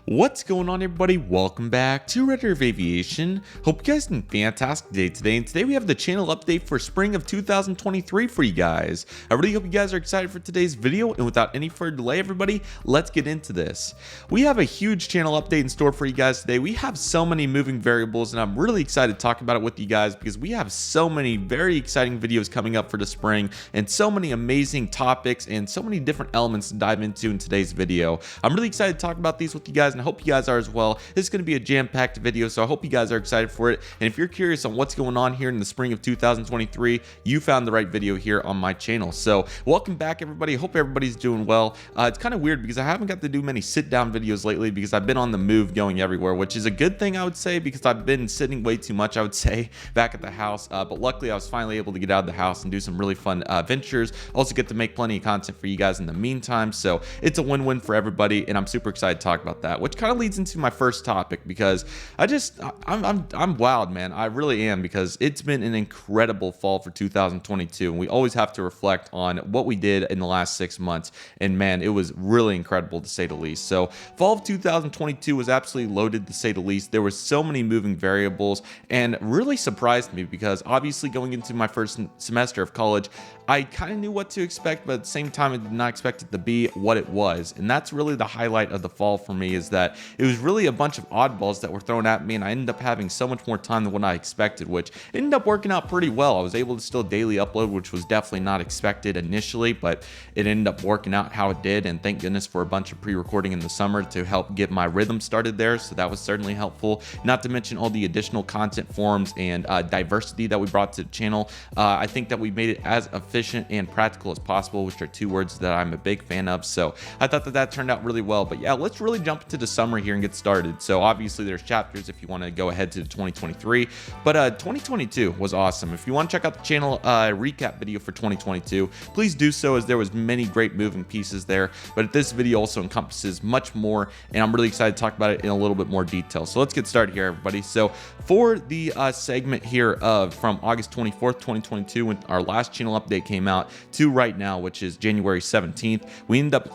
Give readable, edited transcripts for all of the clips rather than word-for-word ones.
What's going on, everybody? Welcome back to Redriveraviation. Hope you guys had a fantastic day today. And today we have the channel update for spring of 2023 for you guys. I really hope you guys are excited for today's video. And without any further delay, everybody, let's get into this. We have a huge channel update in store for you guys today. We have so many moving variables, and I'm really excited to talk about it with you guys because we have so many very exciting videos coming up for the spring and so many amazing topics and so many different elements to dive into in today's video. I'm really excited to talk about these with you guys, and I hope you guys are as well. This is going to be a jam-packed video, so I hope you guys are excited for it. And if you're curious on what's going on here in the spring of 2023, you found the right video here on my channel. So welcome back, everybody. Hope everybody's doing well. It's kind of weird because I haven't got to do many sit-down videos lately because I've been on the move going everywhere, which is a good thing, I would say, because I've been sitting way too much, I would say, back at the house. But luckily, I was finally able to get out of the house and do some really fun ventures. Also get to make plenty of content for you guys in the meantime. So it's a win-win for everybody, and I'm super excited to talk about that, which kind of leads into my first topic because I'm wild, man. I really am, because it's been an incredible fall for 2022, and we always have to reflect on what we did in the last 6 months, and man, it was really incredible to say the least. So fall of 2022 was absolutely loaded, to say the least. There were so many moving variables, and really surprised me because obviously going into my first semester of college, I kind of knew what to expect, but at the same time, I did not expect it to be what it was. And that's really the highlight of the fall for me, is that it was really a bunch of oddballs that were thrown at me, and I ended up having so much more time than what I expected, which ended up working out pretty well. I was able to still daily upload, which was definitely not expected initially, but it ended up working out how it did. And thank goodness for a bunch of pre-recording in the summer to help get my rhythm started there. So that was certainly helpful. Not to mention all the additional content forms and diversity that we brought to the channel. I think that we made it as efficient and practical as possible, which are two words that I'm a big fan of. So I thought that turned out really well. But yeah, let's really jump into the summer here and get started. So obviously there's chapters if you want to go ahead to 2023, but 2022 was awesome. If you want to check out the channel recap video for 2022, please do so, as there was many great moving pieces there. But this video also encompasses much more, and I'm really excited to talk about it in a little bit more detail. So let's get started here, everybody. So for the segment here of from August 24th, 2022, when our last channel update came out, to right now, which is January 17th, we ended up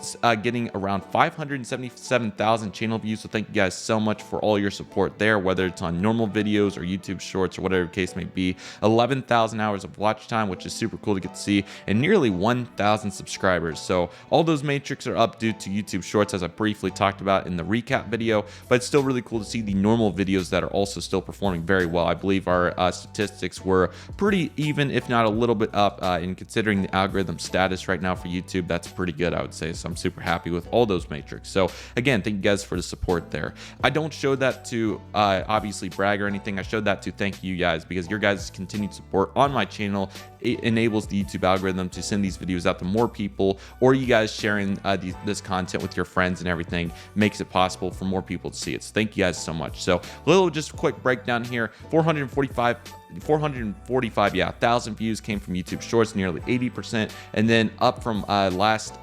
getting around 577,000 channel views. So thank you guys so much for all your support there, whether it's on normal videos or YouTube shorts or whatever the case may be. 11,000 hours of watch time, which is super cool to get to see, and nearly 1,000 subscribers. So all those metrics are up due to YouTube shorts, as I briefly talked about in the recap video, but it's still really cool to see the normal videos that are also still performing very well. I believe our statistics were pretty even, if not a little bit up, in considering the algorithm status right now for YouTube. That's pretty good, I would say. So I'm super happy with all those metrics. So again, thank you guys for the support there. I don't show that to obviously brag or anything. I showed that to thank you guys, because your guys' continued support on my channel, it enables the YouTube algorithm to send these videos out to more people, or you guys sharing this content with your friends and everything makes it possible for more people to see it. So thank you guys so much. So a little just quick breakdown here. 445,000 views came from YouTube Shorts, nearly 80%, and then up from the last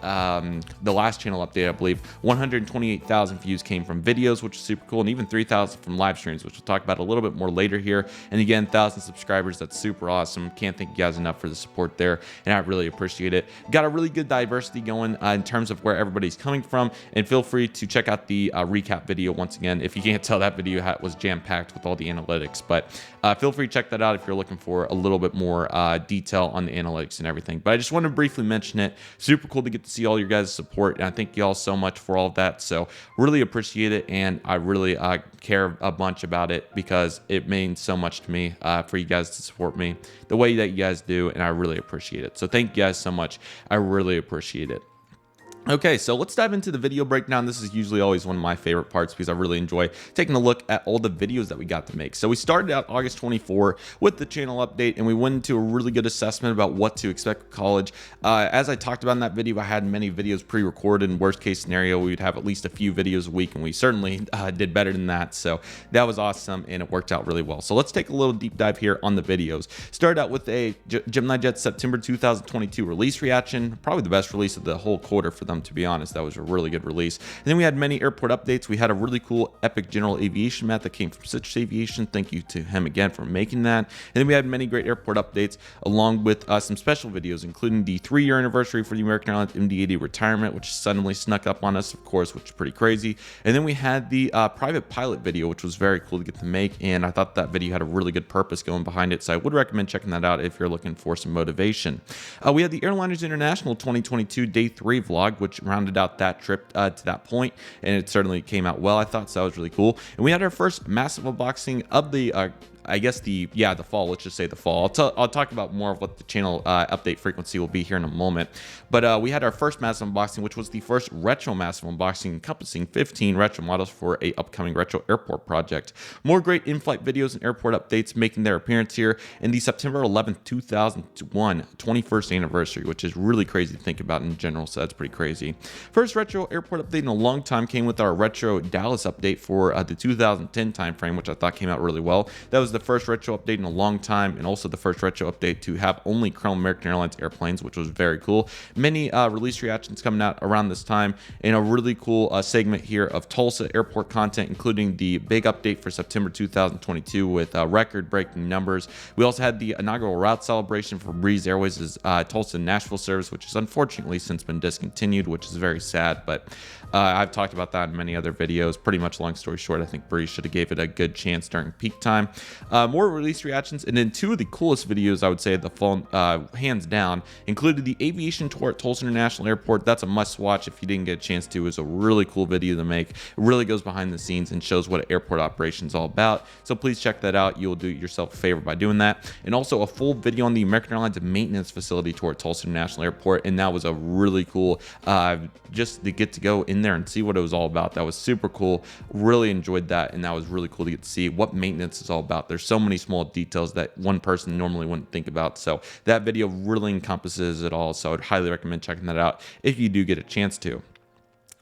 channel update, I believe 128,000 views came from videos, which is super cool, and even 3,000 from live streams, which we'll talk about a little bit more later here. And again, 1,000 subscribers. That's super awesome. Can't thank you guys enough for the support there, and I really appreciate it. Got a really good diversity going in terms of where everybody's coming from, and feel free to check out the recap video once again. If you can't tell, that video was jam-packed with all the analytics, but feel free to check that out if you're looking for a little bit more detail on the analytics and everything. But I just want to briefly mention it. Super cool to get to see all your guys' support, and I thank you all so much for all of that. So really appreciate it, and I really care a bunch about it, because it means so much to me for you guys to support me the way that you guys do, and I really appreciate it. So thank you guys so much. I really appreciate it. Okay, so let's dive into the video breakdown. This is usually always one of my favorite parts, because I really enjoy taking a look at all the videos that we got to make. So we started out August 24 with the channel update, and we went into a really good assessment about what to expect with college. As I talked about in that video, I had many videos pre-recorded. In worst case scenario, we would have at least a few videos a week, and we certainly did better than that. So that was awesome, and it worked out really well. So let's take a little deep dive here on the videos. Started out with a GeminiJets September 2022 release reaction, probably the best release of the whole quarter for the them, to be honest. That was a really good release. And then we had many airport updates. We had a really cool epic general aviation mat that came from Citrus Aviation. Thank you to him again for making that. And then we had many great airport updates along with some special videos, including the 3-year anniversary for the American Airlines MD-80 retirement, which suddenly snuck up on us, of course, which is pretty crazy. And then we had the private pilot video, which was very cool to get to make, and I thought that video had a really good purpose going behind it, so I would recommend checking that out if you're looking for some motivation. We had the Airliners International 2022 Day 3 vlog, which rounded out that trip to that point, and it certainly came out well, I thought, so that was really cool. And we had our first massive unboxing of the I guess the fall, let's just say the fall. I'll talk about more of what the channel update frequency will be here in a moment. But we had our first massive unboxing, which was the first retro massive unboxing encompassing 15 retro models for a upcoming retro airport project. More great in-flight videos and airport updates making their appearance here in the September 11th, 2001 21st anniversary, which is really crazy to think about in general, so that's pretty crazy. First retro airport update in a long time came with our retro Dallas update for the 2010 timeframe, which I thought came out really well. That was the first retro update in a long time, and also the first retro update to have only Chrome American Airlines airplanes, which was very cool. Many release reactions coming out around this time, and a really cool segment here of Tulsa airport content, including the big update for September 2022 with record-breaking numbers. We also had the inaugural route celebration for Breeze Airways' Tulsa Nashville service, which has unfortunately since been discontinued, which is very sad, but I've talked about that in many other videos. Pretty much, long story short, I think Breeze should have gave it a good chance during peak time. More release reactions, and then two of the coolest videos I would say at the phone, hands down, included the aviation tour at Tulsa International Airport. That's a must watch if you didn't get a chance to. It was a really cool video to make. It really goes behind the scenes and shows what airport operation is all about, so please check that out. You'll do yourself a favor by doing that. And also a full video on the American Airlines maintenance facility tour at Tulsa International Airport, and that was a really cool just to get to go in there and see what it was all about. That was super cool. Really enjoyed that, and that was really cool to get to see what maintenance is all about. There's so many small details that one person normally wouldn't think about, so that video really encompasses it all, so I'd highly recommend checking that out if you do get a chance to.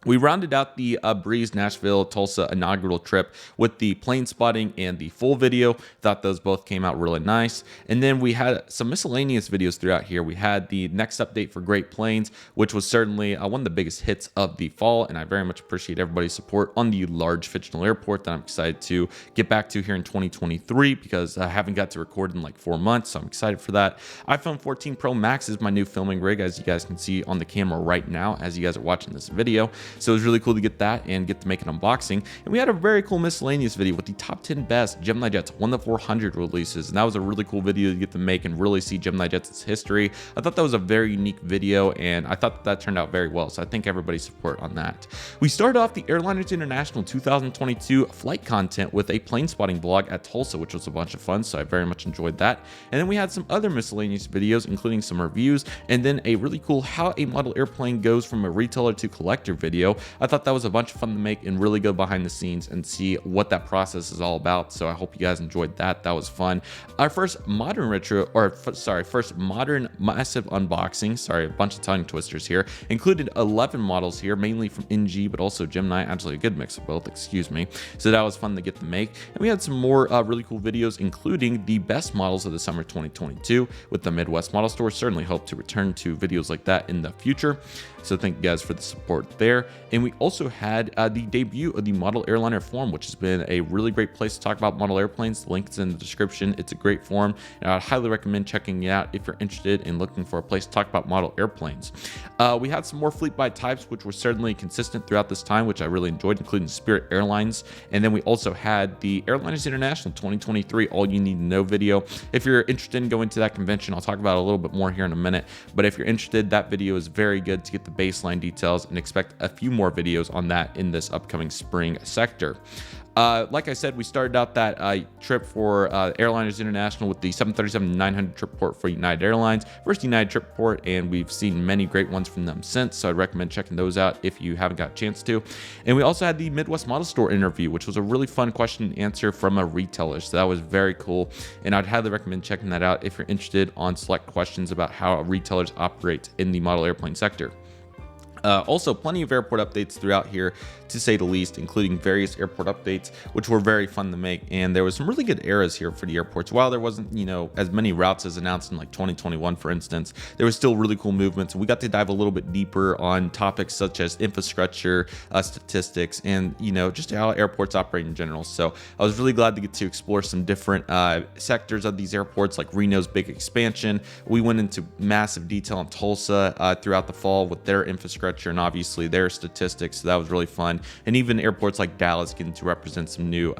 We rounded out the Breeze Nashville Tulsa inaugural trip with the plane spotting and the full video. Thought those both came out really nice. And then we had some miscellaneous videos throughout here. We had the next update for Great Plains, which was certainly one of the biggest hits of the fall, and I very much appreciate everybody's support on the large fictional airport that I'm excited to get back to here in 2023, because I haven't got to record in like 4 months, so I'm excited for that. iPhone 14 Pro Max is my new filming rig, as you guys can see on the camera right now as you guys are watching this video. So it was really cool to get that and get to make an unboxing. And we had a very cool miscellaneous video with the top 10 best GeminiJets 1-400 releases, and that was a really cool video to get to make and really see GeminiJets' history. I thought that was a very unique video, and I thought that turned out very well, so I thank everybody's support on that. We started off the Airliners International 2022 flight content with a plane spotting vlog at Tulsa, which was a bunch of fun, so I very much enjoyed that. And then we had some other miscellaneous videos, including some reviews, and then a really cool how a model airplane goes from a retailer to collector video. I thought that was a bunch of fun to make and really go behind the scenes and see what that process is all about, so I hope you guys enjoyed that. That was fun. Our first modern retro, or sorry, first modern massive unboxing, sorry, a bunch of tongue twisters here, included 11 models here, mainly from NG, but also Gemini, actually a good mix of both, excuse me. So that was fun to get to make. And we had some more really cool videos, including the best models of the summer 2022 with the Midwest Model Store. Certainly hope to return to videos like that in the future, so thank you guys for the support there. And we also had the debut of the Model Airliner Forum, which has been a really great place to talk about model airplanes. The link is in the description. It's a great forum, and I'd highly recommend checking it out if you're interested in looking for a place to talk about model airplanes. We had some more fleet by types, which were certainly consistent throughout this time, which I really enjoyed, including Spirit Airlines. And then we also had the Airliners International 2023 All You Need to Know video. If you're interested in going to that convention, I'll talk about it a little bit more here in a minute, but if you're interested, that video is very good to get the baseline details, and expect a few more videos on that in this upcoming spring sector. Like I said, we started out that trip for Airliners International with the 737-900 trip port for United Airlines, first United trip port, and we've seen many great ones from them since, so I'd recommend checking those out if you haven't got a chance to. And we also had the Midwest Model Store interview, which was a really fun question and answer from a retailer, so that was very cool, and I'd highly recommend checking that out if you're interested on select questions about how retailers operate in the model airplane sector. Also, plenty of airport updates throughout here, to say the least, including various airport updates, which were very fun to make. And there was some really good eras here for the airports. While there wasn't, as many routes as announced in like 2021, for instance, there was still really cool movements. And we got to dive a little bit deeper on topics such as infrastructure, statistics, and, just how airports operate in general. So I was really glad to get to explore some different sectors of these airports, like Reno's big expansion. We went into massive detail on Tulsa throughout the fall with their infrastructure and obviously their statistics, so that was really fun. And even airports like Dallas getting to represent some new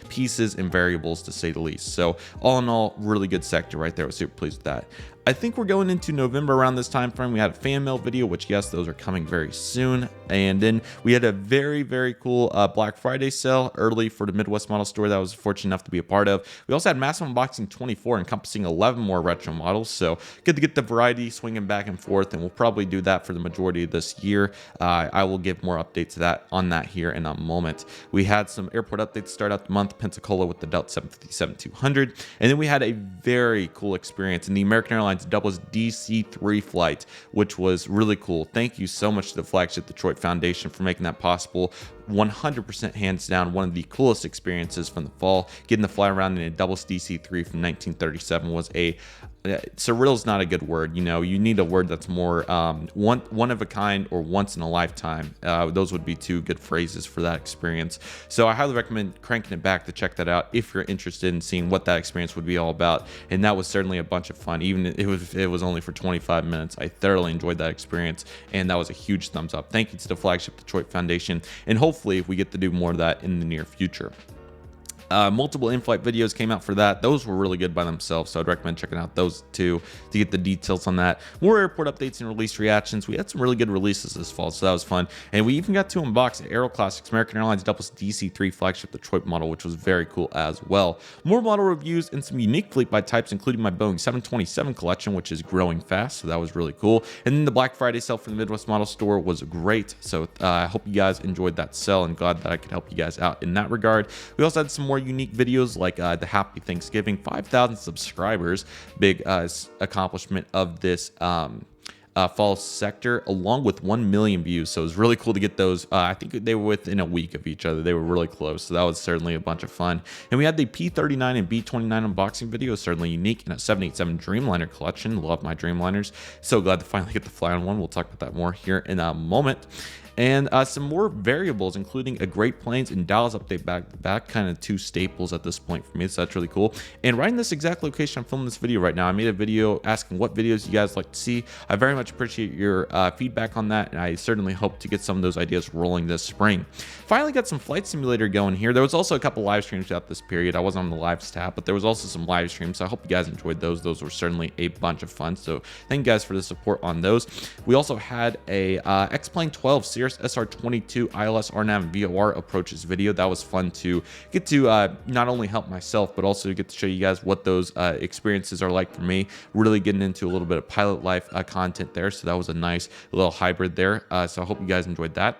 pieces and variables, to say the least. So all in all, really good sector right there. I was super pleased with that. I think we're going into November around this time frame. We had a fan mail video, which yes, those are coming very soon. And then we had a very, very cool Black Friday sale early for the Midwest Model Store that I was fortunate enough to be a part of. We also had Massive Unboxing 24 encompassing 11 more retro models. So good to get the variety swinging back and forth, and we'll probably do that for the majority of this year. I will give more updates on that here in a moment. We had some airport updates to start out the month, Pensacola with the Delta 757-200. And then we had a very cool experience in the American Airlines Double's DC-3 flight, which was really cool. Thank you so much to the Flagship Detroit Foundation for making that possible. 100% hands down one of the coolest experiences from the fall. Getting to fly around in a Doubles DC-3 from 1937 was surreal is not a good word. You need a word that's more one of a kind or once in a lifetime. Those would be two good phrases for that experience. So I highly recommend cranking it back to check that out if you're interested in seeing what that experience would be all about. And that was certainly a bunch of fun. Even if it was only for 25 minutes, I thoroughly enjoyed that experience, and that was a huge thumbs up. Thank you to the Flagship Detroit Foundation, and hopefully we get to do more of that in the near future. Multiple in-flight videos came out for that. Those were really good by themselves, so I'd recommend checking out those two to get the details on that. More airport updates and release reactions. We had some really good releases this fall, so that was fun. And we even got to unbox Aero Classics American Airlines Doubles DC-3 Flagship Detroit model, which was very cool as well. More model reviews and some unique fleet by types, including my Boeing 727 collection, which is growing fast, so that was really cool. And then the Black Friday sale for the Midwest Model Store was great, so I hope you guys enjoyed that sale, and glad that I could help you guys out in that regard. We also had some more unique videos like the Happy Thanksgiving, 5,000 subscribers, big accomplishment of this fall sector, along with 1 million views. So it was really cool to get those. I think they were within a week of each other. They were really close, so that was certainly a bunch of fun. And we had the P39 and B29 unboxing video, certainly unique, in a 787 Dreamliner collection. Love my Dreamliners. So glad to finally get to fly on one. We'll talk about that more here in a moment. And some more variables, including a Great Plains and Dallas update back to back, kind of two staples at this point for me, so that's really cool. And right in this exact location I'm filming this video right now, I made a video asking what videos you guys like to see. I very much appreciate your feedback on that, and I certainly hope to get some of those ideas rolling this spring. Finally got some flight simulator going here. There was also a couple live streams throughout this period. I wasn't on the live tab, but there was also some live streams, so I hope you guys enjoyed those. Those were certainly a bunch of fun, so thank you guys for the support on those. We also had a X-Plane 12 Cirrus SR22 ILS RNAV and VOR approaches video. That was fun to get to not only help myself, but also get to show you guys what those experiences are like for me. Really getting into a little bit of pilot life content there, so that was a nice little hybrid there. So I hope you guys enjoyed that.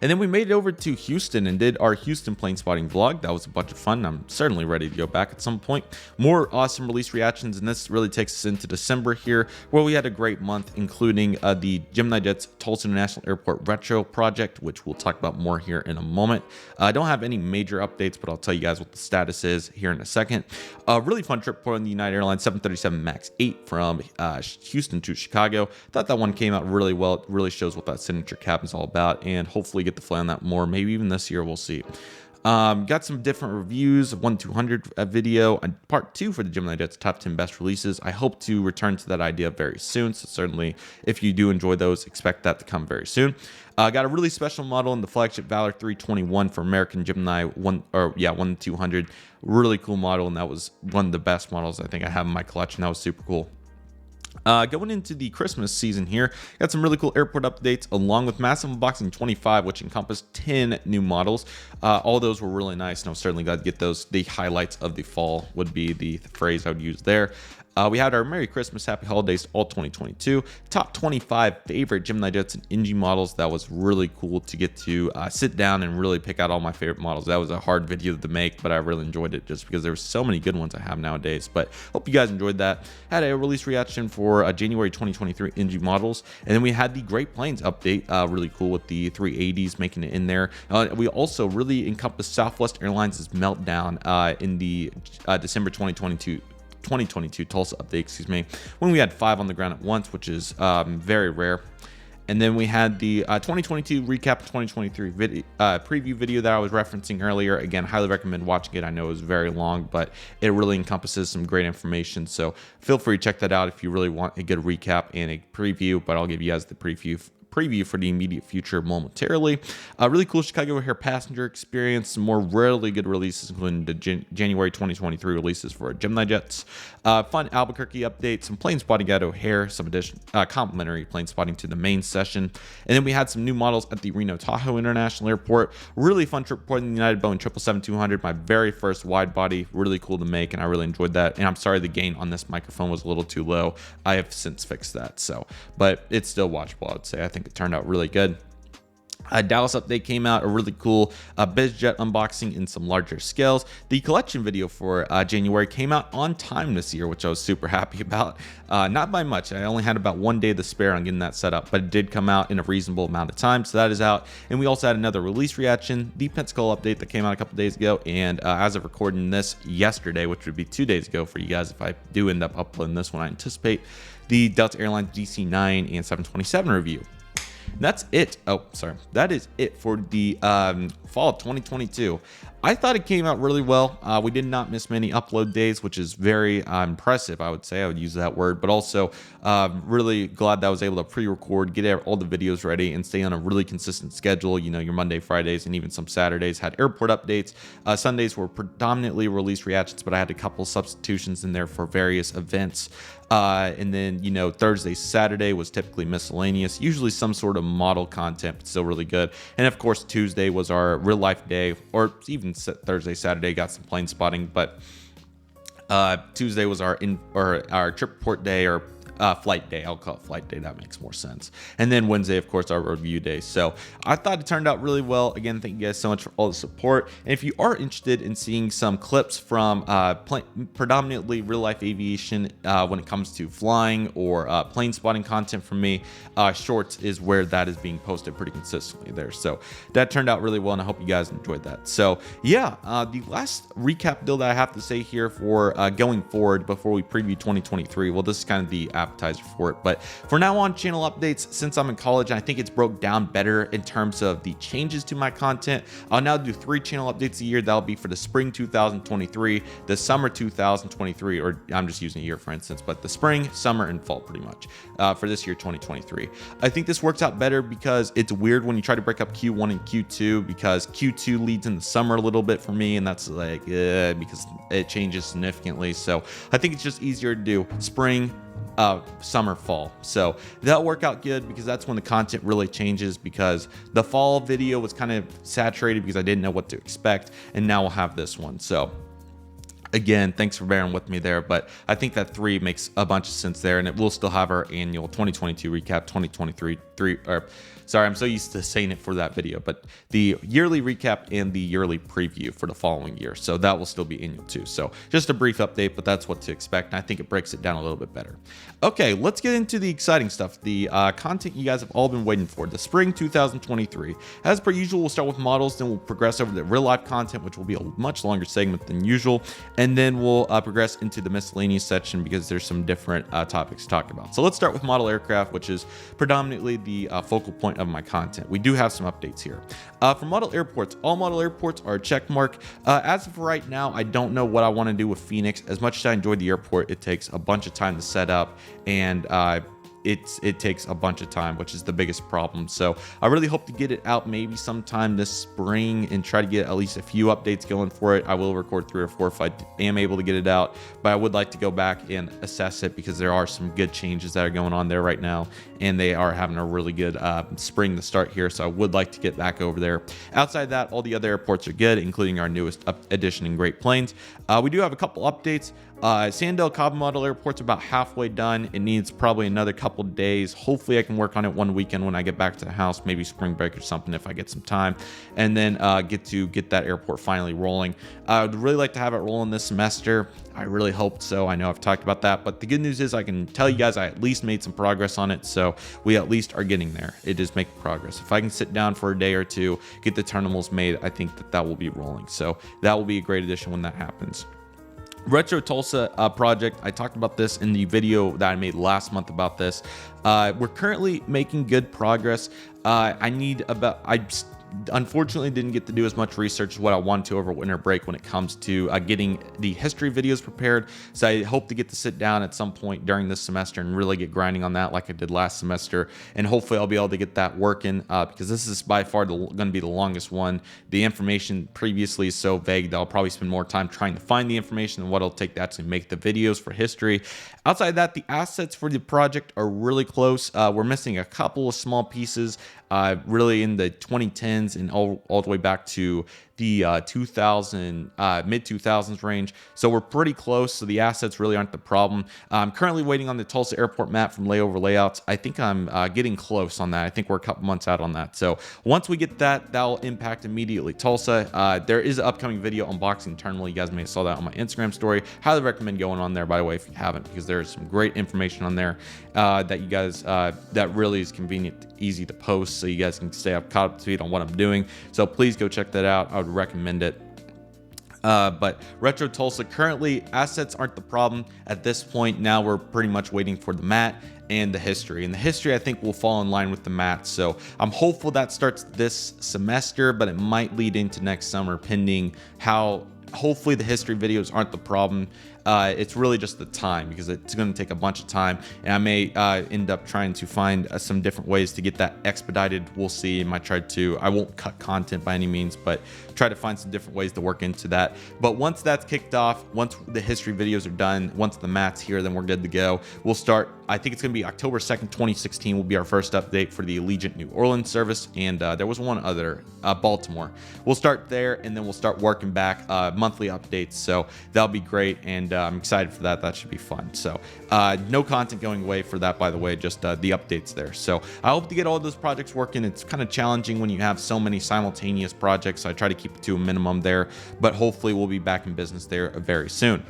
And then we made it over to Houston and did our Houston plane spotting vlog. That was a bunch of fun. I'm certainly ready to go back at some point. More awesome release reactions, and this really takes us into December here, where we had a great month, including the GeminiJets Tulsa International Airport Retro project, which we'll talk about more here in a moment. I don't have any major updates, but I'll tell you guys what the status is here in a second. A really fun trip for the United Airlines 737 MAX 8 from Houston to Chicago. Thought that one came out really well. It really shows what that signature cabin is all about, and hopefully get to fly on that more, maybe even this year. We'll see. Got some different reviews of 1-200 video and part 2 for the GeminiJets top 10 best releases. I hope to return to that idea very soon, so certainly if you do enjoy those, expect that to come very soon. Got a really special model in the flagship Valor 321 for American Gemini 1-200. Really cool model, and that was one of the best models I think I have in my collection. That was super cool. Going into the Christmas season here, got some really cool airport updates along with Massive Unboxing 25, which encompassed 10 new models. All those were really nice, and I'm certainly glad to get those. The highlights of the fall would be the phrase I would use there. We had our Merry Christmas, Happy Holidays, all 2022. Top 25 favorite GeminiJets and NG models. That was really cool to get to sit down and really pick out all my favorite models. That was a hard video to make, but I really enjoyed it just because there were so many good ones I have nowadays. But hope you guys enjoyed that. Had a release reaction for January 2023 NG models. And then we had the Great Plains update, really cool with the 380s making it in there. We also really encompassed Southwest Airlines' meltdown in the December 2022 Tulsa update, excuse me, when we had 5 on the ground at once, which is very rare. And then we had the 2022 recap 2023 preview video that I was referencing earlier. Again, highly recommend watching it. I know it was very long, but it really encompasses some great information. So feel free to check that out if you really want a good recap and a preview, but I'll give you guys the preview for the immediate future momentarily. Really cool Chicago O'Hare passenger experience, some more really good releases, including the January 2023 releases for GeminiJets. Fun Albuquerque update, some plane spotting at O'Hare, some additional complimentary plane spotting to the main session. And then we had some new models at the Reno Tahoe International Airport. Really fun trip reporting the United Boeing 777-200, my very first wide body. Really cool to make, and I really enjoyed that. And I'm sorry the gain on this microphone was a little too low. I have since fixed that, but it's still watchable, I would say. I think it turned out really good. Dallas update came out, a really cool BizJet unboxing in some larger scales. The collection video for January came out on time this year, which I was super happy about. Not by much. I only had about 1 day to spare on getting that set up, but it did come out in a reasonable amount of time, so that is out. And we also had another release reaction, the Pensacola update that came out a couple days ago, and as of recording this yesterday, which would be 2 days ago for you guys if I do end up uploading this one, I anticipate, the Delta Airlines DC-9 and 727 review. That's it. Oh, sorry. That is it for the fall of 2022. I thought it came out really well. We did not miss many upload days, which is very impressive, I would say. I would use that word, but also really glad that I was able to pre-record, get all the videos ready, and stay on a really consistent schedule. You know, your Monday, Fridays, and even some Saturdays had airport updates. Sundays were predominantly release reactions, but I had a couple substitutions in there for various events. And then, you know, Thursday, Saturday was typically miscellaneous, usually some sort of model content, but still really good. And of course, Tuesday was our real life day, or even Thursday, Saturday got some plane spotting, but Tuesday was our trip report day, or flight day. I'll call it flight day. That makes more sense. And then Wednesday, of course, our review day. So I thought it turned out really well. Again, thank you guys so much for all the support. And if you are interested in seeing some clips from predominantly real life aviation when it comes to flying or plane spotting content from me, Shorts is where that is being posted pretty consistently there. So that turned out really well, and I hope you guys enjoyed that. So yeah, the last recap deal that I have to say here for going forward before we preview 2023, well, this is kind of the appetizer for it, but for now on, channel updates, since I'm in college and I think it's broke down better in terms of the changes to my content, I'll now do 3 channel updates a year. That'll be for the spring 2023, the summer 2023, or I'm just using a year for instance, but the spring, summer, and fall pretty much for this year 2023. I think this works out better because it's weird when you try to break up Q1 and Q2, because Q2 leads in the summer a little bit for me, and that's like because it changes significantly. So I think it's just easier to do spring, summer, fall. So that'll work out good because that's when the content really changes, because the fall video was kind of saturated because I didn't know what to expect, and now we'll have this one. So again, thanks for bearing with me there, but I think that 3 makes a bunch of sense there, and it will still have our annual 2022 recap, 2023 sorry, I'm so used to saying it for that video, but the yearly recap and the yearly preview for the following year. So that will still be annual too. So just a brief update, but that's what to expect. And I think it breaks it down a little bit better. Okay, let's get into the exciting stuff. The content you guys have all been waiting for, the spring 2023. As per usual, we'll start with models, then we'll progress over to real life content, which will be a much longer segment than usual. And then we'll progress into the miscellaneous section because there's some different topics to talk about. So let's start with model aircraft, which is predominantly the focal point of my content. We do have some updates here. For model airports, all model airports are a check mark. As of right now, I don't know what I want to do with Phoenix. As much as I enjoyed the airport, it takes a bunch of time to set up, and it takes a bunch of time, which is the biggest problem. So I really hope to get it out maybe sometime this spring and try to get at least a few updates going for it. I will record 3 or 4 if I am able to get it out, but I would like to go back and assess it because there are some good changes that are going on there right now, and they are having a really good spring to start here. So I would like to get back over there. Outside that, all the other airports are good, including our newest addition in Great Plains. We do have a couple updates. Sandell Cabo Model Airport's about halfway done. It needs probably another couple days. Hopefully I can work on it one weekend when I get back to the house, maybe spring break or something if I get some time, and then get that airport finally rolling. I would really like to have it rolling this semester. I really hope so. I know I've talked about that, but the good news is I can tell you guys I at least made some progress on it, so we at least are getting there. It is making progress. If I can sit down for a day or two, get the terminals made, I think that will be rolling. So that will be a great addition when that happens. Retro Tulsa project, I talked about this in the video that I made last month about this. We're currently making good progress. I unfortunately didn't get to do as much research as what I wanted to over winter break when it comes to getting the history videos prepared. So I hope to get to sit down at some point during this semester and really get grinding on that like I did last semester. And hopefully I'll be able to get that working because this is by far going to be the longest one. The information previously is so vague that I'll probably spend more time trying to find the information than what it'll take to actually make the videos for history. Outside that, the assets for the project are really close. We're missing a couple of small pieces really in the 2010s and all the way back to the mid 2000s range. So we're pretty close. So the assets really aren't the problem. I'm currently waiting on the Tulsa airport map from Layover Layouts. I think I'm getting close on that. I think we're a couple months out on that. So once we get that, that'll impact immediately Tulsa. There is an upcoming video unboxing terminal. You guys may have saw that on my Instagram story. Highly recommend going on there, by the way, if you haven't, because there's some great information on there that you guys that really is convenient, easy to post, so you guys can stay caught up to speed on what I'm doing. So please go check that out. I would recommend it. But Retro Tulsa, currently assets aren't the problem at this point. Now we're pretty much waiting for the mat and the history, and the history I think will fall in line with the mat. So I'm hopeful that starts this semester, but it might lead into next summer pending how. Hopefully the history videos aren't the problem. It's really just the time, because it's going to take a bunch of time, and I may end up trying to find some different ways to get that expedited. We'll see. I won't cut content by any means, but try to find some different ways to work into that. But once that's kicked off, once the history videos are done, once the mat's here, then we're good to go. We'll start, I think it's going to be October 2nd, 2016 will be our first update for the Allegiant New Orleans service, and there was one other, Baltimore. We'll start there, and then we'll start working back monthly updates. So that'll be great, and I'm excited for that. That should be fun. So no content going away for that, by the way, just the updates there. So I hope to get all those projects working. It's kind of challenging when you have so many simultaneous projects, so I try to keep it to a minimum there, but hopefully we'll be back in business there very soon.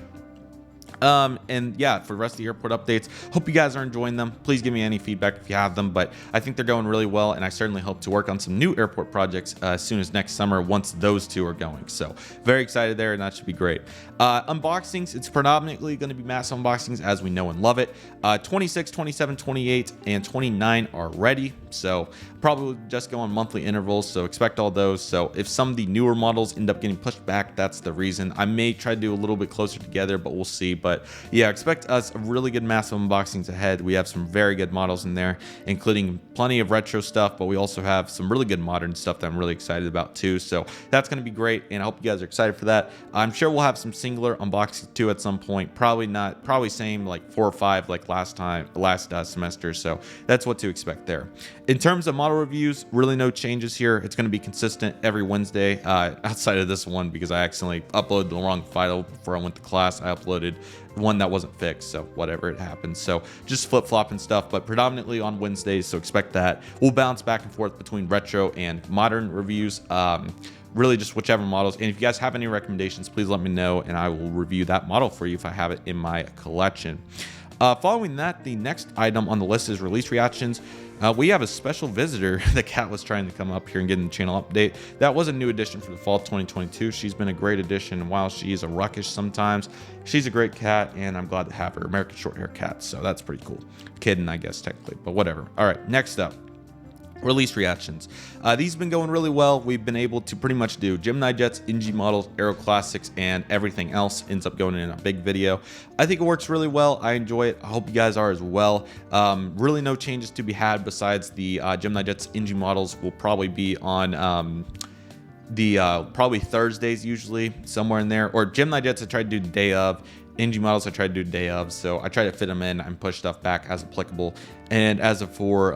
And yeah, for the rest of the airport updates, hope you guys are enjoying them. Please give me any feedback if you have them, but I think they're going really well, and I certainly hope to work on some new airport projects as soon as next summer once those two are going. So very excited there, and that should be great. Unboxings, it's predominantly going to be mass unboxings as we know and love it. 26, 27, 28, and 29 are ready, so probably just go on monthly intervals, so expect all those. So if some of the newer models end up getting pushed back, that's the reason. I may try to do a little bit closer together, but we'll see. But yeah, expect us a really good massive unboxings ahead. We have some very good models in there, including plenty of retro stuff, but we also have some really good modern stuff that I'm really excited about too. So that's going to be great, and I hope you guys are excited for that. I'm sure we'll have some singular unboxings too at some point. Probably same like 4 or 5 like last semester. So that's what to expect there. In terms of model reviews, really no changes here. It's going to be consistent every Wednesday, outside of this one because I accidentally uploaded the wrong file before I went to class. I uploaded one that wasn't fixed, so whatever, it happens. So just flip-flopping stuff, but predominantly on Wednesdays, so expect that. We'll bounce back and forth between retro and modern reviews, really just whichever models. And if you guys have any recommendations, please let me know, and I will review that model for you if I have it in my collection. Following that, the next item on the list is release reactions. We have a special visitor. The cat was trying to come up here and get in the channel update. That was a new addition for the fall 2022. She's been a great addition, and while she is a ruckish sometimes, she's a great cat, and I'm glad to have her. American short hair cat, so that's pretty cool. Kitten, I guess, technically, but whatever. All right, next up. release reactions. These have been going really well. We've been able to pretty much do GeminiJets, NG models, Aero Classics, and everything else ends up going in a big video. I think it works really well. I enjoy it. I hope you guys are as well. Really no changes to be had besides the GeminiJets NG models will probably be on probably Thursdays usually, somewhere in there. Or GeminiJets I tried to do the day of. NG models I tried to do the day of. So I try to fit them in and push stuff back as applicable. And as of for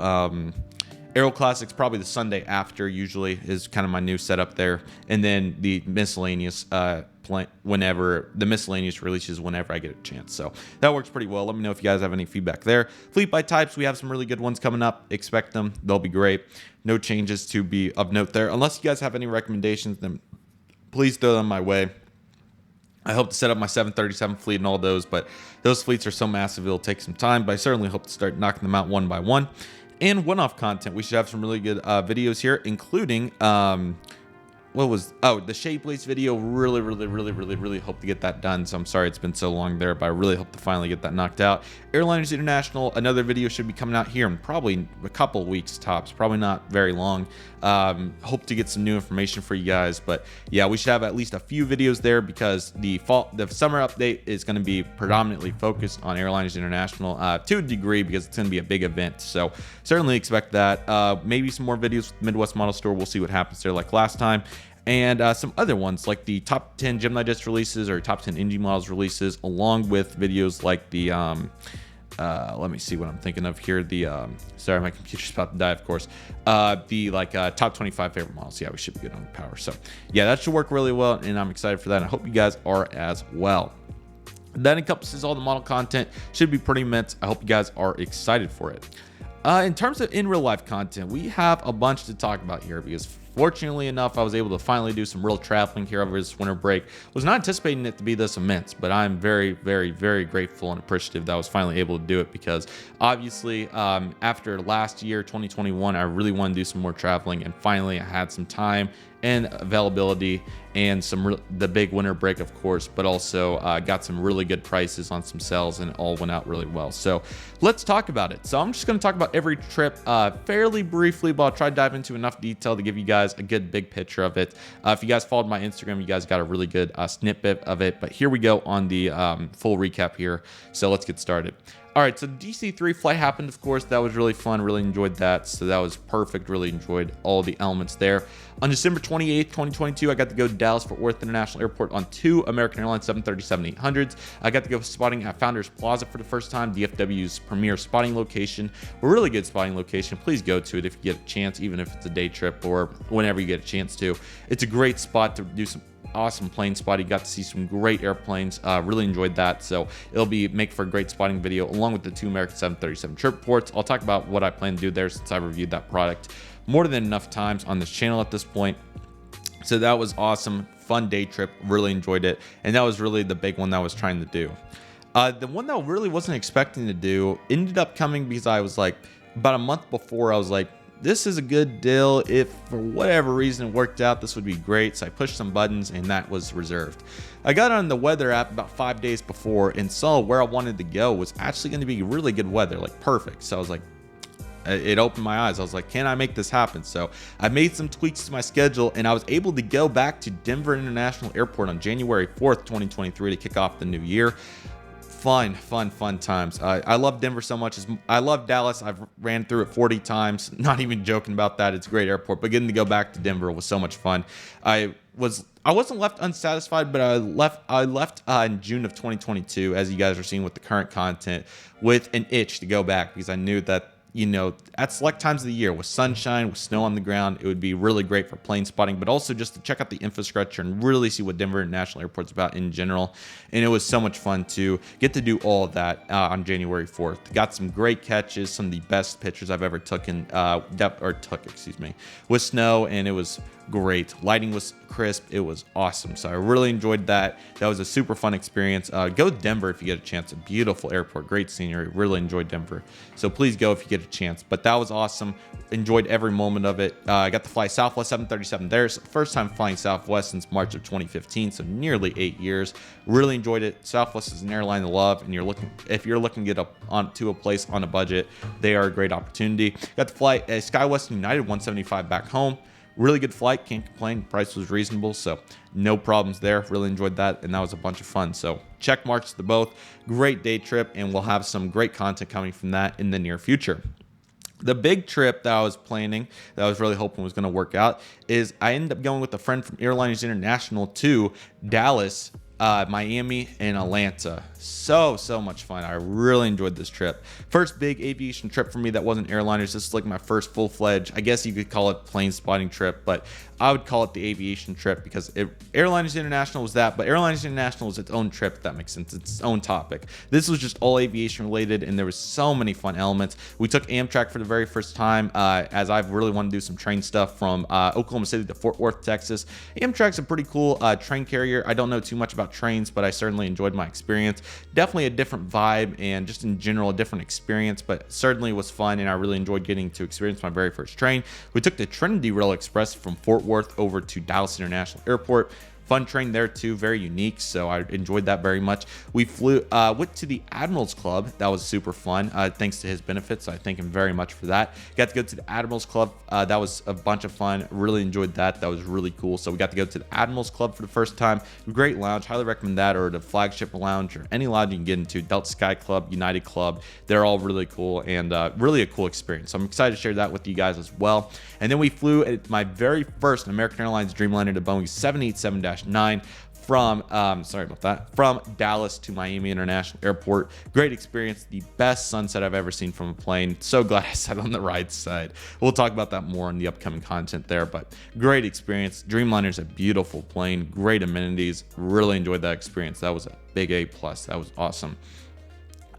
Aero Classics, probably the Sunday after usually is kind of my new setup there. And then the miscellaneous whenever the miscellaneous releases whenever I get a chance. So that works pretty well. Let me know if you guys have any feedback there. Fleet by types, we have some really good ones coming up. Expect them. They'll be great. No changes to be of note there. Unless you guys have any recommendations, then please throw them my way. I hope to set up my 737 fleet and all those, but those fleets are so massive it'll take some time, but I certainly hope to start knocking them out one by one. And one-off content, we should have some really good videos here, including the Shade Place video. Really hope to get that done. So I'm sorry it's been so long there, but I really hope to finally get that knocked out. Airliners International, another video should be coming out here in probably a couple weeks tops, probably not very long. Hope to get some new information for you guys, but yeah, we should have at least a few videos there because the summer update is going to be predominantly focused on Airliners International to a degree because it's going to be a big event. So certainly expect that. Maybe some more videos with Midwest Model Store. We'll see what happens there like last time. And some other ones like the top 10 GeminiJets releases or top 10 NG models releases, along with videos like the let me see what I'm thinking of here. Sorry, my computer's about to die, of course. Top 25 favorite models. Yeah, we should be good on the power. So yeah, that should work really well, and I'm excited for that. And I hope you guys are as well. That encompasses all the model content. Should be pretty immense. I hope you guys are excited for it. In terms of in real life content, we have a bunch to talk about here because fortunately enough, I was able to finally do some real traveling here over this winter break. Was not anticipating it to be this immense, but I'm very grateful and appreciative that I was finally able to do it because obviously after last year, 2021, I really wanted to do some more traveling, and finally I had some time and availability and the big winter break, of course, but also got some really good prices on some sales, and it all went out really well. So let's talk about it. So I'm just going to talk about every trip fairly briefly, but I'll try to dive into enough detail to give you guys a good big picture of it. If you guys followed my Instagram, you guys got a really good snippet of it, but here we go on the full recap here. So let's get started. All right, so DC-3 flight happened, of course. That was really fun. Really enjoyed that. So that was perfect. Really enjoyed all the elements there. On December 28th, 2022, I got to go to Dallas-Fort Worth International Airport on 2 American Airlines 737-800s. I got to go spotting at Founders Plaza for the first time, DFW's premier spotting location. A really good spotting location. Please go to it if you get a chance, even if it's a day trip or whenever you get a chance to. It's a great spot to do some awesome plane spotting. Got to see some great airplanes. Really enjoyed that. So it'll make for a great spotting video along with the 2 American 737 trip ports. I'll talk about what I plan to do there since I reviewed that product more than enough times on this channel at this point. So that was awesome. Fun day trip. Really enjoyed it. And that was really the big one that I was trying to do. The one that I really wasn't expecting to do ended up coming because I was like, about a month before, I was like, this is a good deal. If for whatever reason it worked out, this would be great. So I pushed some buttons and that was reserved. I got on the weather app about 5 days before and saw where I wanted to go was actually going to be really good weather, like perfect. So I was like, it opened my eyes. I was like, can I make this happen? So I made some tweaks to my schedule and I was able to go back to Denver International Airport on January 4th, 2023 to kick off the new year. Fun times. I love Denver so much. I love Dallas. I've ran through it 40 times. Not even joking about that. It's a great airport. But getting to go back to Denver was so much fun. I wasn't left unsatisfied, but I left in June of 2022, as you guys are seeing with the current content, with an itch to go back because I knew that, you know, at select times of the year with sunshine, with snow on the ground, it would be really great for plane spotting, but also just to check out the infrastructure and really see what Denver International Airport's about in general. And it was so much fun to get to do all of that on January 4th. Got some great catches, some of the best pictures I've ever taken, with snow, and it was great. Lighting was crisp. It was awesome. So I really enjoyed that. That was a super fun experience. Go to Denver if you get a chance. A beautiful airport, great scenery. Really enjoyed Denver. So please go if you get a chance. But that was awesome. Enjoyed every moment of it. I got to fly Southwest 737 there. First time flying Southwest since March of 2015, so nearly 8 years. Really enjoyed it. Southwest is an airline to love, and if you're looking to get up onto a place on a budget, they are a great opportunity. Got to fly a SkyWest United 175 back home. Really good flight, can't complain. Price was reasonable, so no problems there. Really enjoyed that, and that was a bunch of fun. So check marks to both. Great day trip, and we'll have some great content coming from that in the near future. The big trip that I was planning, that I was really hoping was going to work out, is I ended up going with a friend from Airliners International to Dallas, Miami, and Atlanta. So much fun. I really enjoyed this trip. First big aviation trip for me that wasn't airliners. This is like my first full-fledged, I guess you could call it plane spotting trip, but I would call it the aviation trip because Airliners International was that, but Airliners International was its own trip, if that makes sense. It's its own topic. This was just all aviation related, and there was so many fun elements. We took Amtrak for the very first time, as I've really wanted to do some train stuff from Oklahoma City to Fort Worth, Texas. Amtrak's a pretty cool train carrier. I don't know too much about trains, but I certainly enjoyed my experience. Definitely a different vibe and just in general a different experience, but certainly was fun, and I really enjoyed getting to experience my very first train. We took the Trinity Rail Express from Fort Worth over to Dallas International Airport. Fun train there too, very unique, so I enjoyed that very much. We went to the Admirals Club. That was super fun, thanks to his benefits, so I thank him very much for that. Got to go to the Admirals Club. That was a bunch of fun. Really enjoyed that. That was really cool. So we got to go to the Admirals Club for the first time. Great lounge, highly recommend that, or the Flagship Lounge, or any lounge you can get into. Delta Sky Club, United Club, they're all really cool, and really a cool experience. So I'm excited to share that with you guys as well. And then we flew at my very first American Airlines Dreamliner to Boeing 787-9 from from Dallas to Miami International Airport. Great experience, the best sunset I've ever seen from a plane. So glad I sat on the right side. We'll talk about that more in the upcoming content there, but great experience. Dreamliner's a beautiful plane, great amenities. Really enjoyed that experience. That was a big A+. That was awesome.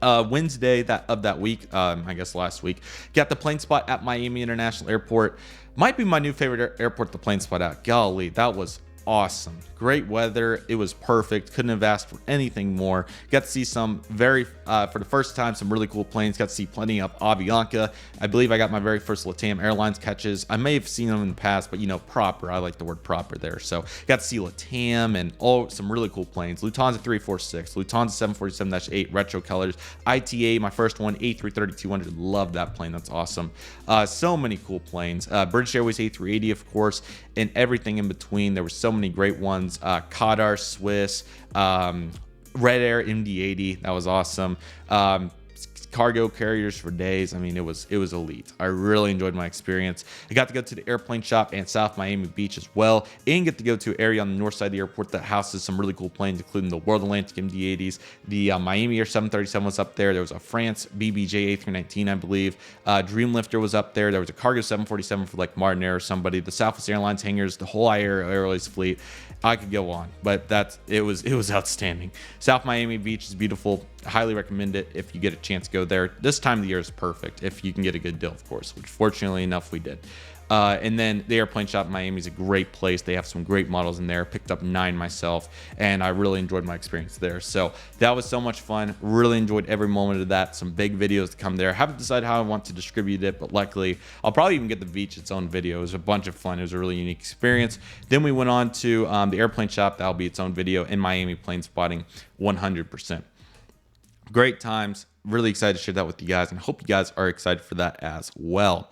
Wednesday of that week, I guess last week, got the plane spot at Miami International Airport. Might be my new favorite airport to plane spot at. Golly, that was awesome. Great weather. It was perfect. Couldn't have asked for anything more. Got to see some for the first time, some really cool planes. Got to see plenty of Avianca. I believe I got my very first LATAM Airlines catches. I may have seen them in the past, but you know, proper. I like the word proper there. So got to see LATAM and some really cool planes. Lufthansa 346, Lufthansa 747-8 retro colors, ITA, my first one, A330-200. Love that plane. That's awesome. So many cool planes. British Airways A380, of course, and everything in between. There were so many great ones. Qatar, Swiss, Red Air MD-80, that was awesome. Cargo carriers for days. I mean, it was elite. I really enjoyed my experience. I got to go to the airplane shop and South Miami Beach as well, and get to go to an area on the north side of the airport that houses some really cool planes, including the World Atlantic MD-80s. The Miami Air 737 was up there. There was a France BBJ A319, I believe. Dreamlifter was up there. There was a cargo 747 for like Martin Air or somebody. The Southwest Airlines hangars, the whole Airways fleet. I could go on, but it was outstanding. South Miami Beach is beautiful. Highly recommend it if you get a chance to go there. This time of the year is perfect if you can get a good deal, of course, which fortunately enough we did. And then the airplane shop in Miami is a great place. They have some great models in there. Picked up 9 myself, and I really enjoyed my experience there. So that was so much fun. Really enjoyed every moment of that. Some big videos to come there. Haven't decided how I want to distribute it, but luckily I'll probably even get the beach its own video. It was a bunch of fun. It was a really unique experience. Then we went on to the airplane shop. That'll be its own video in Miami plane spotting 100%. Great times. Really excited to share that with you guys, and hope you guys are excited for that as well.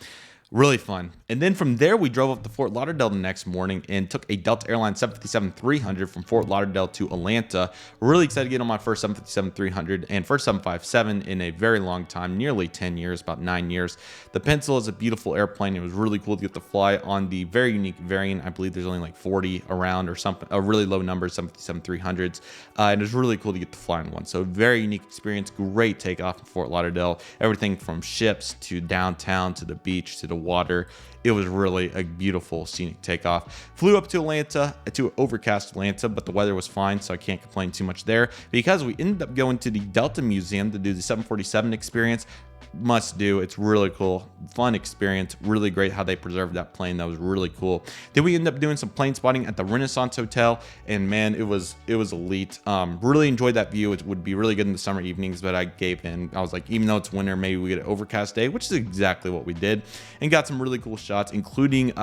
Really fun. And then from there, we drove up to Fort Lauderdale the next morning and took a Delta Airlines 757-300 from Fort Lauderdale to Atlanta. Really excited to get on my first 757-300 and first 757 in a very long time, nearly 10 years, about 9 years. The Pencil is a beautiful airplane. It was really cool to get to fly on the very unique variant. I believe there's only like 40 around or something, a really low number, 757-300s. And it was really cool to get to fly on one. So very unique experience, great takeoff in Fort Lauderdale. Everything from ships to downtown to the beach to the water. It was really a beautiful scenic takeoff. Flew up to Atlanta, to overcast Atlanta, but the weather was fine, so I can't complain too much there, because we ended up going to the Delta Museum to do the 747 experience. must do. It's really cool, fun experience, really great how they preserved that plane. That was really cool. Then we ended up doing some plane spotting at the Renaissance Hotel, and man, it was elite. Really enjoyed that view. It would be really good in the summer evenings, but I gave in. I was like, even though it's winter, maybe we get an overcast day, which is exactly what we did, and got some really cool shots, including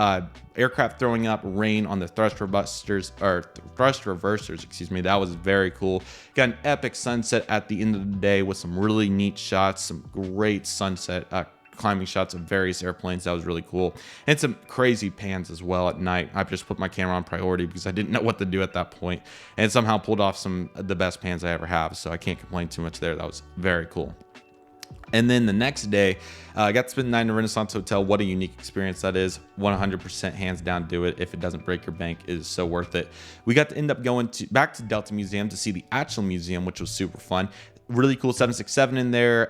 aircraft throwing up rain on the thrust reversers, excuse me. That was very cool. Got an epic sunset at the end of the day with some really neat shots, some great sunset climbing shots of various airplanes. That was really cool, and some crazy pans as well at night. I just put my camera on priority because I didn't know what to do at that point, and somehow pulled off some of the best pans I ever have, so I can't complain too much there. That was very cool. And then the next day, I got to spend the night in the Renaissance Hotel. What a unique experience that is. 100% hands down do it. If it doesn't break your bank, it is so worth it. We got to end up going back to Delta Museum to see the actual museum, which was super fun. Really cool 767 in there.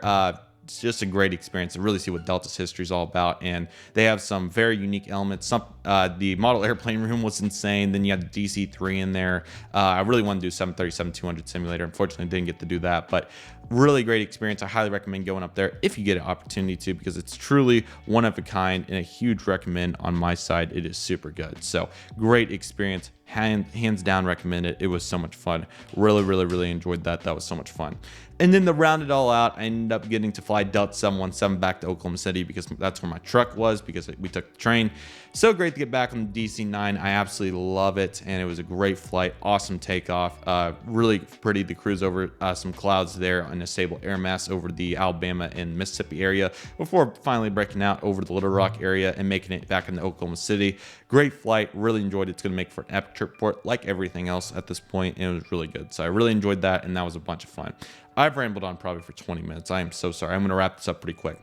It's just a great experience to really see what Delta's history is all about, and they have some very unique elements. The model airplane room was insane. Then you had the DC-3 in there. I really wanted to do 737-200 simulator. Unfortunately, didn't get to do that, but really great experience. I highly recommend going up there if you get an opportunity to, because it's truly one of a kind and a huge recommend on my side. It is super good. So great experience. Hands down recommend it. It was so much fun. Really enjoyed that. That was so much fun. And then to round it all out, I ended up getting to fly Delta 717 back to Oklahoma City because that's where my truck was, because we took the train. So great to get back on the DC-9. I absolutely love it, and it was a great flight. Awesome takeoff. Really pretty to cruise over some clouds there on a stable air mass over the Alabama and Mississippi area before finally breaking out over the Little Rock area and making it back into Oklahoma City. Great flight. Really enjoyed it. It's going to make for an epic trip port like everything else at this point, and it was really good. So I really enjoyed that, and that was a bunch of fun. I've rambled on probably for 20 minutes. I am so sorry. I'm going to wrap this up pretty quick.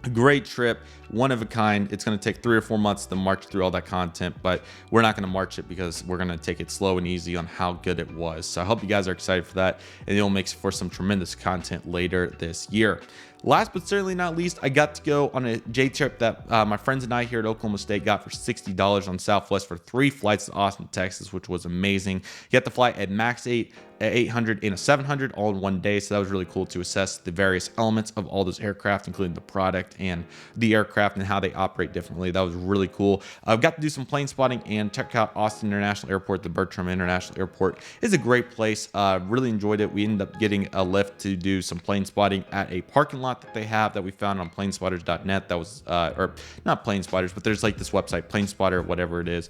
A great trip, one of a kind. It's going to take 3 or 4 months to march through all that content, but we're not going to march it because we're going to take it slow and easy on how good it was. So I hope you guys are excited for that, and it'll make for some tremendous content later this year. Last but certainly not least, I got to go on a J trip that my friends and I here at Oklahoma State got for $60 on Southwest for 3 flights to Austin, Texas, which was amazing. You got to fly at max 8, 800, and a 700 all in one day. So that was really cool to assess the various elements of all those aircraft, including the product and the aircraft and how they operate differently. That was really cool. I've got to do some plane spotting and check out Austin International Airport. The Bertram International Airport is a great place. Really enjoyed it. We ended up getting a lift to do some plane spotting at a parking lot that they have that we found on planespotters.net. That was or not Planespotters, but there's like this website, Planespotter, whatever it is,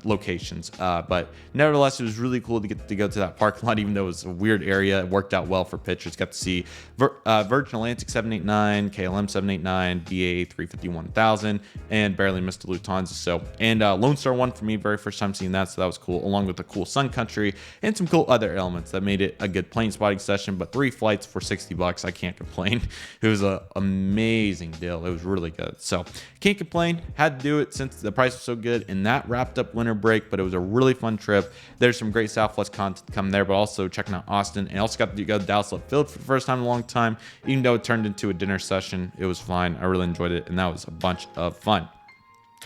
locations. But nevertheless, it was really cool to get to go to that parking lot, even though it was a weird area. It worked out well for pictures. Got to see Virgin Atlantic 789, KLM 789, BA 350-1000, and barely missed the Lufthansa. So, and Lone Star One for me, very first time seeing that, so that was cool, along with the cool Sun Country and some cool other elements that made it a good plane spotting session. But 3 flights for $60, I can't complain. It was an amazing deal. It was really good. So can't complain. Had to do it since the price was so good. And that wrapped up winter break, but it was a really fun trip. There's some great Southwest content coming there, but also checking out Austin. And also got to go to Dallas Love Field for the first time in a long time. Even though it turned into a dinner session, it was fine. I really enjoyed it, and that was a bunch of fun.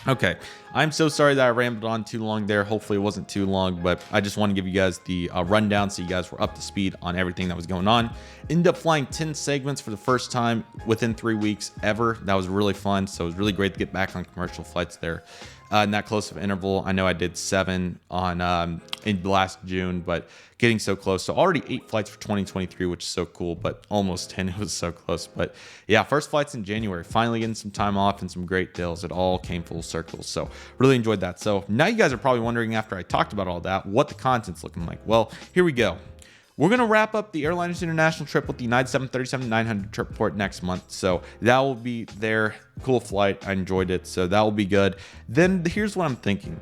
Okay, I'm so sorry that I rambled on too long there. Hopefully it wasn't too long, but I just want to give you guys the rundown so you guys were up to speed on everything that was going on. Ended up flying 10 segments for the first time within 3 weeks ever. That was really fun. So it was really great to get back on commercial flights there. In that close of interval. I know I did 7 on in last June, but getting so close. So already 8 flights for 2023, which is so cool, but almost 10. It was so close. But yeah, first flights in January, finally getting some time off and some great deals. It all came full circle. So really enjoyed that. So now you guys are probably wondering, after I talked about all that, what the content's looking like. Well, here we go. We're going to wrap up the Airliners International trip with the United 737-900 trip report next month. So that will be there. Cool flight. I enjoyed it. So that will be good. Then here's what I'm thinking.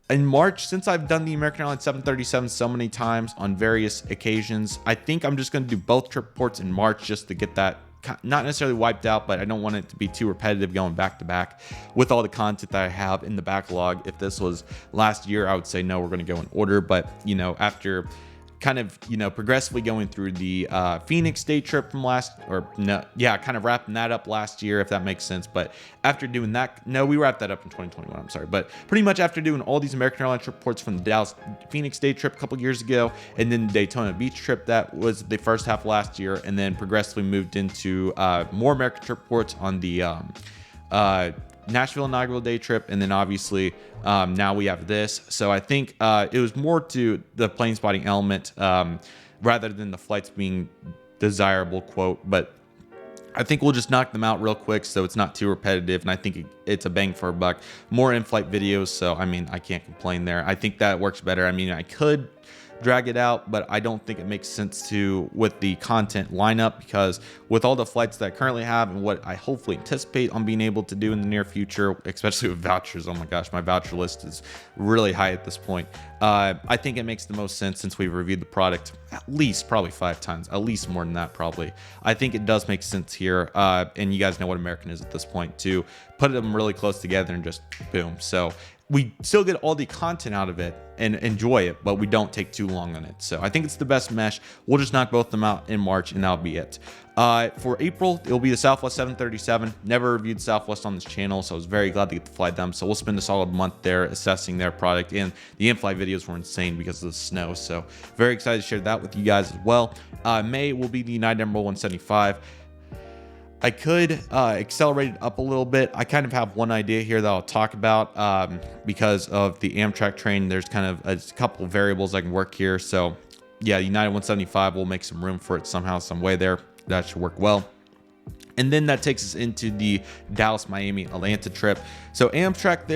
In March, since I've done the American Airlines 737 so many times on various occasions, I think I'm just going to do both trip reports in March just to get that not necessarily wiped out, but I don't want it to be too repetitive going back to back with all the content that I have in the backlog. If this was last year, I would say no, we're going to go in order. But, you know, after kind of, you know, progressively going through the Phoenix day trip from kind of wrapping that up last year, if that makes sense. But after doing that, no, we wrapped that up in 2021, I'm sorry, but pretty much after doing all these American Airlines reports from the Dallas Phoenix day trip a couple years ago, and then the Daytona Beach trip, that was the first half of last year, and then progressively moved into more American trip reports on the Nashville inaugural day trip, and then obviously now we have this. So I think it was more to the plane spotting element rather than the flights being desirable, quote. But I think we'll just knock them out real quick so it's not too repetitive, and I think it's a bang for a buck. More in-flight videos, so I mean, I can't complain there. I think that works better. I mean, I could drag it out, but I don't think it makes sense to with the content lineup, because with all the flights that I currently have and what I hopefully anticipate on being able to do in the near future, especially with vouchers, oh my gosh, my voucher list is really high at this point. I think it makes the most sense, since we've reviewed the product at least probably 5 times, at least more than that probably. I think it does make sense here, and you guys know what American is at this point, to put them really close together and just boom. So we still get all the content out of it and enjoy it, but we don't take too long on it. So I think it's the best mesh. We'll just knock both of them out in March, and that'll be it. For April, it'll be the Southwest 737. Never reviewed Southwest on this channel, so I was very glad to get to fly them. So we'll spend a solid month there assessing their product, and the in-flight videos were insane because of the snow. So very excited to share that with you guys as well. May will be the United Emerald 175. I could accelerate it up a little bit. I kind of have one idea here that I'll talk about because of the Amtrak train. There's kind of a couple of variables I can work here. So yeah, United 175 will make some room for it somehow, some way there. That should work well. And then that takes us into the Dallas, Miami, Atlanta trip. So Amtrak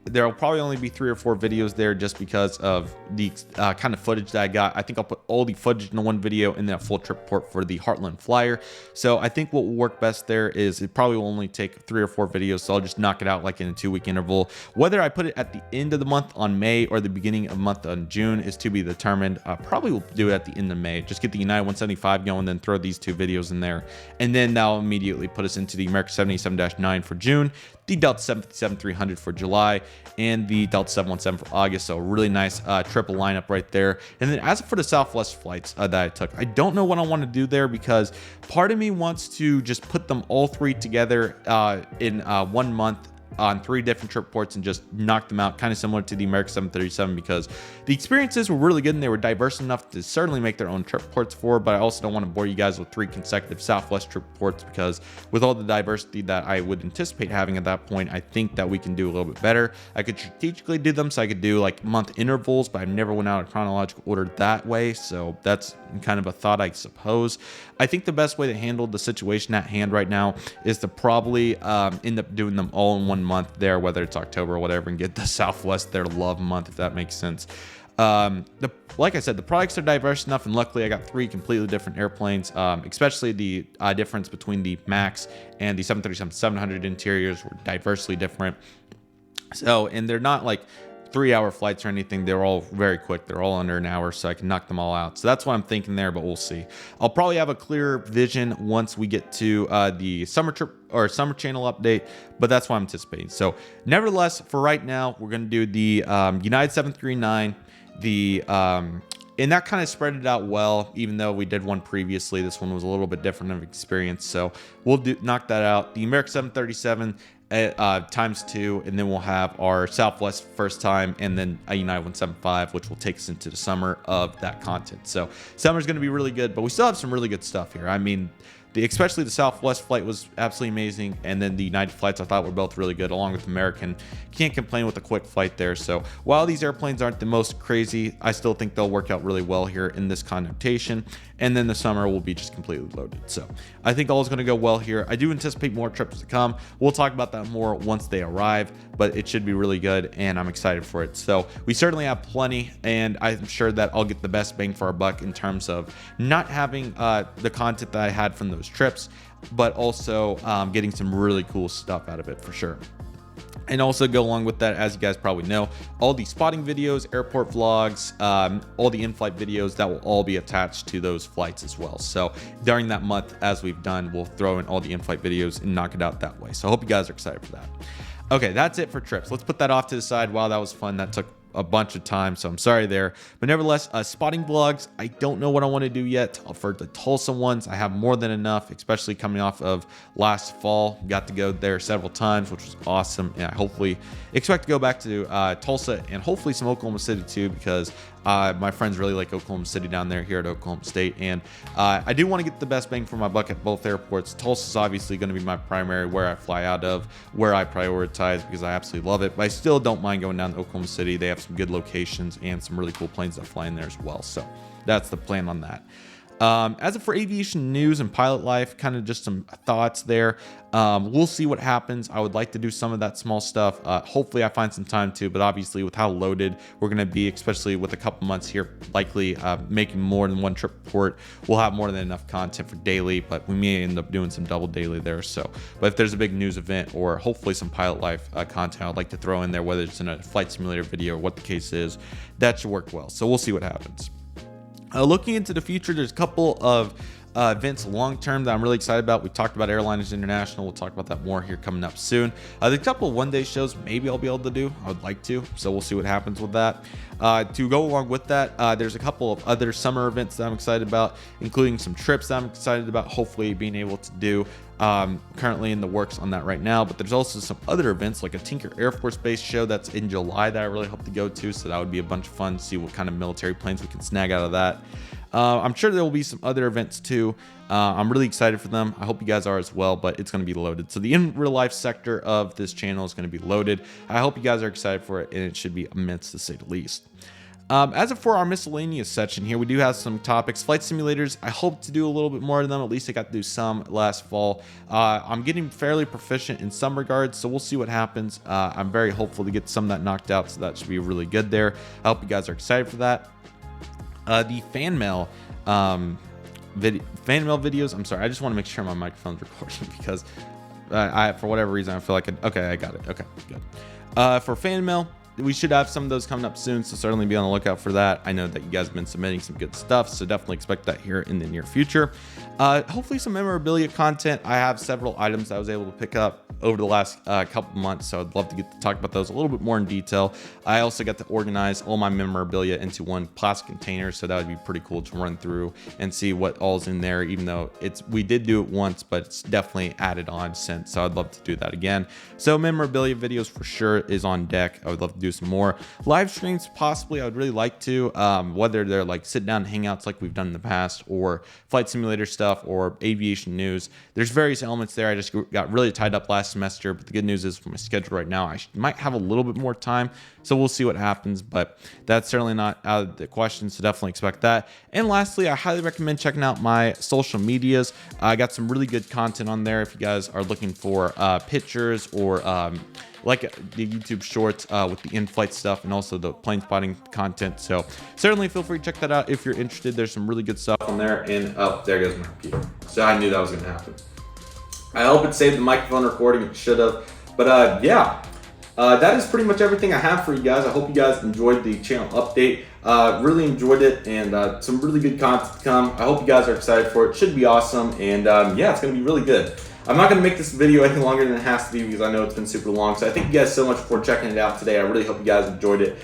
there'll probably only be 3 or 4 videos there, just because of the kind of footage that I got. I think I'll put all the footage in one video and then a full trip report for the Heartland Flyer. So I think what will work best there is it probably will only take 3 or 4 videos. So I'll just knock it out like in a 2-week interval. Whether I put it at the end of the month on May or the beginning of the month on June is to be determined. Probably will do it at the end of May. Just get the United 175 going, then throw these 2 videos in there. And then that'll immediately put us into the American 787-9 for June, the Delta 757-300 for July, and the Delta 717 for August. So really nice triple lineup right there. And then as for the Southwest flights that I took, I don't know what I want to do there, because part of me wants to just put them all 3 together in 1 month on 3 different trip reports and just knock them out, kind of similar to the American 737, because the experiences were really good and they were diverse enough to certainly make their own trip reports for. But I also don't want to bore you guys with 3 consecutive Southwest trip reports, because with all the diversity that I would anticipate having at that point, I think that we can do a little bit better. I could strategically do them, so I could do like month intervals, but I never went out in chronological order that way. So that's kind of a thought, I suppose. I think the best way to handle the situation at hand right now is to probably end up doing them all in 1 month there, whether it's October or whatever, and get the Southwest their love month, if that makes sense. Like I said, the products are diverse enough, and luckily I got 3 completely different airplanes, especially the difference between the Max and the 737-700 interiors were diversely different. So, and they're not like 3-hour flights or anything. They're all very quick. They're all under an hour, so I can knock them all out. So that's what I'm thinking there, but we'll see. I'll probably have a clearer vision once we get to the summer trip or summer channel update, but that's what I'm anticipating. So nevertheless, for right now, we're going to do the United 739, and that kind of spread it out well, even though we did one previously. This one was a little bit different of experience, so we'll knock that out. The American 737 times 2, and then we'll have our Southwest first time, and then a United 175, which will take us into the summer of that content. So summer's going to be really good, but we still have some really good stuff here. I mean, especially the Southwest flight was absolutely amazing, and then the United flights I thought were both really good, along with American. Can't complain with a quick flight there. So while these airplanes aren't the most crazy, I still think they'll work out really well here in this connotation, and then the summer will be just completely loaded. So I think all is going to go well here. I do anticipate more trips to come. We'll talk about that more once they arrive, but it should be really good, and I'm excited for it. So we certainly have plenty, and I'm sure that I'll get the best bang for our buck in terms of not having the content that I had from those trips, but also getting some really cool stuff out of it for sure. And also go along with that, as you guys probably know, all the spotting videos, airport vlogs, all the in-flight videos, that will all be attached to those flights as well. So during that month, as we've done, we'll throw in all the in-flight videos and knock it out that way. So I hope you guys are excited for that. Okay, that's it for trips. Let's put that off to the side. Wow, that was fun. That took a bunch of times, so I'm sorry there. But nevertheless, spotting vlogs, I don't know what I want to do yet. For the Tulsa ones, I have more than enough, especially coming off of last fall. Got to go there several times, which was awesome, and I hopefully expect to go back to Tulsa and hopefully some Oklahoma City too, because my friends really like Oklahoma City down there here at Oklahoma State, and I do want to get the best bang for my buck at both airports. Tulsa is obviously going to be my primary, where I fly out of, where I prioritize, because I absolutely love it, but I still don't mind going down to Oklahoma City. They have some good locations and some really cool planes that fly in there as well, so that's the plan on that. As for aviation news and pilot life, kind of just some thoughts there. We'll see what happens. I would like to do some of that small stuff. Hopefully I find some time to, but obviously with how loaded we're going to be, especially with a couple months here, likely making more than one trip report, we'll have more than enough content for daily, but we may end up doing some double daily there. So, but if there's a big news event or hopefully some pilot life content I'd like to throw in there, whether it's in a flight simulator video or what the case is, that should work well. So we'll see what happens. Looking into the future, there's a couple of events long term that I'm really excited about. We talked about Airliners International. We'll talk about that more here coming up soon. There's a couple of one-day shows maybe I'll be able to do. I would like to, so we'll see what happens with that. To go along with that, there's a couple of other summer events that I'm excited about, including some trips that I'm excited about, hopefully being able to do. Currently in the works on that right now, but there's also some other events like a Tinker Air Force Base show that's in July that I really hope to go to, so that would be a bunch of fun to see what kind of military planes we can snag out of that. I'm sure there will be some other events too. I'm really excited for them. I hope you guys are as well, but it's going to be loaded. So the in real life sector of this channel is going to be loaded. I hope you guys are excited for it, and it should be immense to say the least. As for our miscellaneous section here, we do have some topics. Flight simulators, I hope to do a little bit more of them. At least I got to do some last fall. I'm getting fairly proficient in some regards, so we'll see what happens. I'm very hopeful to get some of that knocked out, so that should be really good there. I hope you guys are excited for that. The fan mail videos, I'm sorry, I just want to make sure my microphone's recording because for whatever reason I feel like okay, I got it. Okay, good. For fan mail, we should have some of those coming up soon, so certainly be on the lookout for that. I know that you guys have been submitting some good stuff, so definitely expect that here in the near future. Hopefully some memorabilia content. I have several items that I was able to pick up over the last couple months, so I'd love to get to talk about those a little bit more in detail. I also got to organize all my memorabilia into one plastic container, so that would be pretty cool to run through and see what all's in there, even though we did do it once, but it's definitely added on since, so I'd love to do that again. So memorabilia videos for sure is on deck. I would love to do some more live streams, possibly. I would really like to, whether they're like sit down hangouts like we've done in the past, or flight simulator stuff, or aviation news. There's various elements there. I just got really tied up last semester, but the good news is for my schedule right now, I might have a little bit more time, so we'll see what happens, but that's certainly not out of the question, so definitely expect that. And lastly, I highly recommend checking out my social medias. I got some really good content on there if you guys are looking for pictures or like the YouTube shorts with the in-flight stuff and also the plane spotting content. So certainly feel free to check that out if you're interested. There's some really good stuff on there. And oh, there goes my computer. So I knew that was going to happen. I hope it saved the microphone recording. It should have. But yeah, that is pretty much everything I have for you guys. I hope you guys enjoyed the channel update. Really enjoyed it, and some really good content to come. I hope you guys are excited for it. Should be awesome, and yeah, it's going to be really good. I'm not going to make this video any longer than it has to be because I know it's been super long. So I thank you guys so much for checking it out today. I really hope you guys enjoyed it.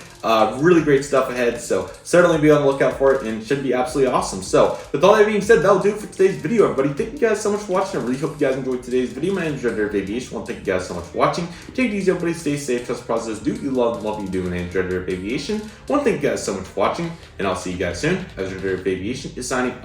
Really great stuff ahead. So certainly be on the lookout for it, and it should be absolutely awesome. So with all that being said, that'll do it for today's video, everybody. Thank you guys so much for watching. I really hope you guys enjoyed today's video. My name is Redriveraviation. I want to thank you guys so much for watching. Take it easy, everybody. Stay safe. Trust the process. Do you love you do. My name is Redriveraviation. I want to thank you guys so much for watching, and I'll see you guys soon as Redriveraviation is signing